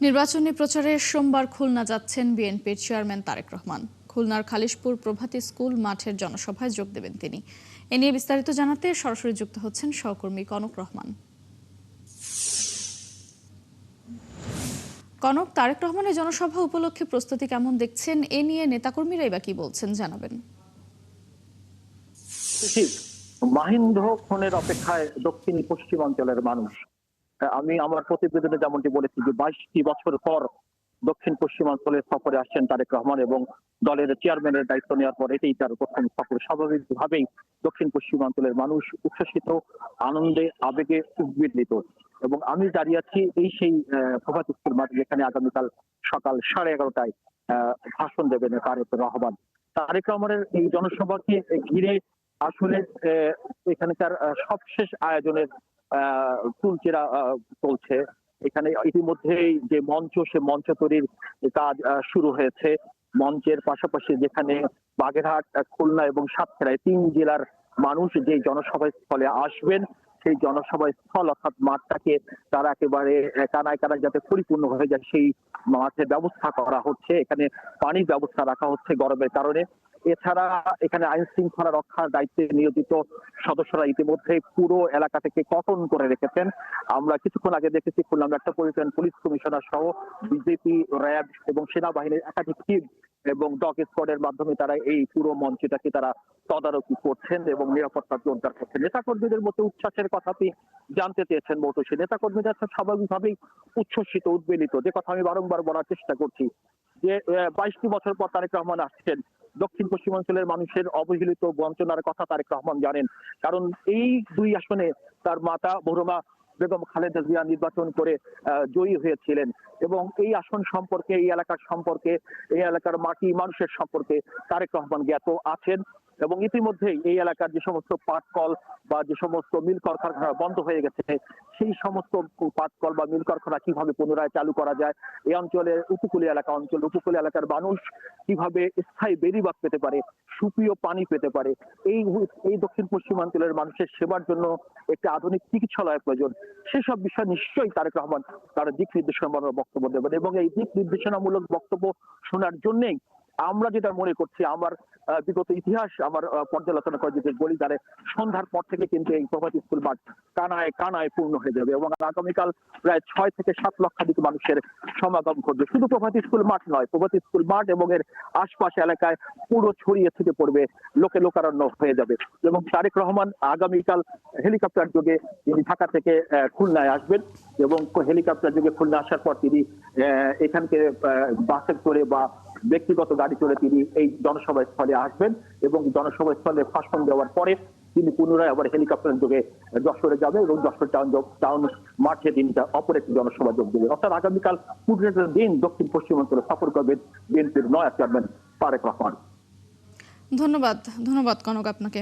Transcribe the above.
নির্বাচনী প্রচারে সোমবার খুলনা যাচ্ছেন বিএনপির চেয়ারম্যান তারেক রহমান। খুলনার খালিশপুর প্রভাতী স্কুল মাঠের জনসভায় যোগ দেবেন তিনি। এ নিয়ে বিস্তারিত জানাতে সরাসরি যুক্ত হচ্ছেন সহকর্মী কনক রহমান। কনক, তারেক রহমানের জনসভা উপলক্ষে প্রস্তুতি কেমন দেখছেন? এ নিয়ে নেতাকর্মীরাই বা কি বলছেন, জানাবেন। মাহিন্দ খুনের অপেক্ষায় দক্ষিণ পশ্চিমাঞ্চলের মানুষ। আমি আমার প্রতিবেদনে যেমনটি বলেছি যে 22টি বছর পর দক্ষিণ পশ্চিমাঞ্চলে সফরে আসছেন তারেক রহমান এবং দলের চেয়ারম্যানের দায়িত্ব নেওয়ার পর এটাই তার প্রথম সফর। স্বাভাবিকভাবেই দক্ষিণ পশ্চিমাঞ্চলের মানুষ উচ্ছ্বসিত, আনন্দে, আবেগে উদ্বেলিত। এবং আমি দাঁড়িয়ে আছি এই সেই প্রভাত স্কুল মাঠ, যেখানে আগামীকাল সকাল 11:30টায় ভাষণ দেবেন তারেক রহমান। তারেক রহমানের এই জনসভাকে ঘিরে আসলে এখানকার সবশেষ আয়োজনের চুলচেরা চলছে। এখানে ইতিমধ্যেই যে মঞ্চ, সে মঞ্চ তৈরির কাজ শুরু হয়েছে। মঞ্চের পাশাপাশি যেখানে বাগেরহাট, খুলনা এবং সাতক্ষীরায় 3 জেলার মানুষ যে জনসভাস্থলে আসবেন, সেই জনসভাস্থল অর্থাৎ মাঠটাকে তারা একেবারে কানায় কানায় যাতে পরিপূর্ণ হয়ে যায় সেই মাঠের ব্যবস্থা করা হচ্ছে। এখানে পানির ব্যবস্থা রাখা হচ্ছে গরমের কারণে। এছাড়া এখানে আইন শৃঙ্খলা রক্ষার দায়িত্বে নিয়োজিত সদস্যরা ইতিমধ্যে পুরো এলাকাটাকে কর্ডন করে রেখেছেন। আমরা কিছুক্ষণ আগে দেখেছি খুলনা মেট্রোপলিটন পুলিশ কমিশনার সহ বিজেপি, র্যাব এবং সেনাবাহিনীর একাধিক টিম এবং ডগ স্কোয়াডের মাধ্যমে তারা এই পুরো মঞ্চটাকে তারা তদারকি করছেন এবং নিরাপত্তা জোরদার করছেন। নেতাকর্মীদের মধ্যে উচ্ছ্বাসের কথাটি জানতে চেয়েছেন মৌটুসী। নেতাকর্মীরা স্বাভাবিকভাবেই উচ্ছ্বসিত, উদ্বেলিত। যে কথা আমি বারংবার বলার চেষ্টা করছি যে 22টি বছর পর তারেক রহমান আসছেন। দক্ষিণ পশ্চিমাঞ্চলের মানুষের অবহেলিত বঞ্চনার কথা তারেক রহমান জানেন, কারণ এই 2 আসনে তার মাতা মরহুমা বেগম খালেদা জিয়া নির্বাচন করে জয়ী হয়েছিলেন এবং এই আসন সম্পর্কে, এই এলাকার সম্পর্কে, এই এলাকার মাটি মানুষের সম্পর্কে তারেক রহমান জ্ঞাত আছেন। এবং ইতিমধ্যেই এই এলাকার যে সমস্ত পাটকল বা যে সমস্ত মিল কারখানা বন্ধ হয়ে গেছে, সেই সমস্ত পাটকল বা মিল কারখানা কিভাবে পুনরায় চালু করা যায়, এই অঞ্চলের উপকূলীয় এলাকার মানুষ কিভাবে স্থায়ী বেড়িবাঁধ পেতে পারে, সুপেয় পানি পেতে পারে, এই দক্ষিণ পশ্চিমাঞ্চলের মানুষের সেবার জন্য একটি আধুনিক চিকিৎসালয় প্রয়োজন। সেসব বিষয় নিশ্চয়ই তারেক রহমান তার দিক নির্দেশনামূলক বক্তব্য দেবেন এবং এই দিক নির্দেশনামূলক বক্তব্য শোনার জন্যই আমরা যেটা মনে করছি, আমার বিগত ইতিহাস আমার পর্যালোচনা করে যদি বলি, তাহলে সন্ধ্যার পর থেকে কিন্তু এই প্রভাত স্কুল মাঠ কানায় কানায় পূর্ণ হয়ে যাবে এবং আগামীকাল প্রায় 6 থেকে 7 লক্ষাধিক মানুষের সমাগম ঘটবে। শুধু প্রভাত স্কুল মাঠ নয়, প্রভাত স্কুল মাঠ এবং এর আশপাশ এলাকায় পুরো ছড়িয়ে ছিটে পড়বে, লোকে লোকারণ্য হয়ে যাবে। এবং তারেক রহমান আগামীকাল হেলিকপ্টার যোগে তিনি ঢাকা থেকে খুলনায় আসবেন এবং হেলিকপ্টার যোগে খুলনা আসার পর তিনি এখানকে বাসে করে বা ব্যক্তিগত গাড়ি চড়ে তিনি এই জনসভা স্থলে আসবেন এবং জনসভা স্থলে ভাষণ দেওয়ার পরে তিনি পুনরায় আবার হেলিকপ্টার যোগে যশোরে যাবে এবং যশোর টাউন মাঠে তিনি অপর একটি জনসভা যোগ দেবেন। অর্থাৎ আগামীকাল পুরো দিন দক্ষিণ পশ্চিমাঞ্চলে সফর করবেন বিএনপির নয়া চেয়ারম্যান তারেক রহমান। ধন্যবাদ কনক আপনাকে।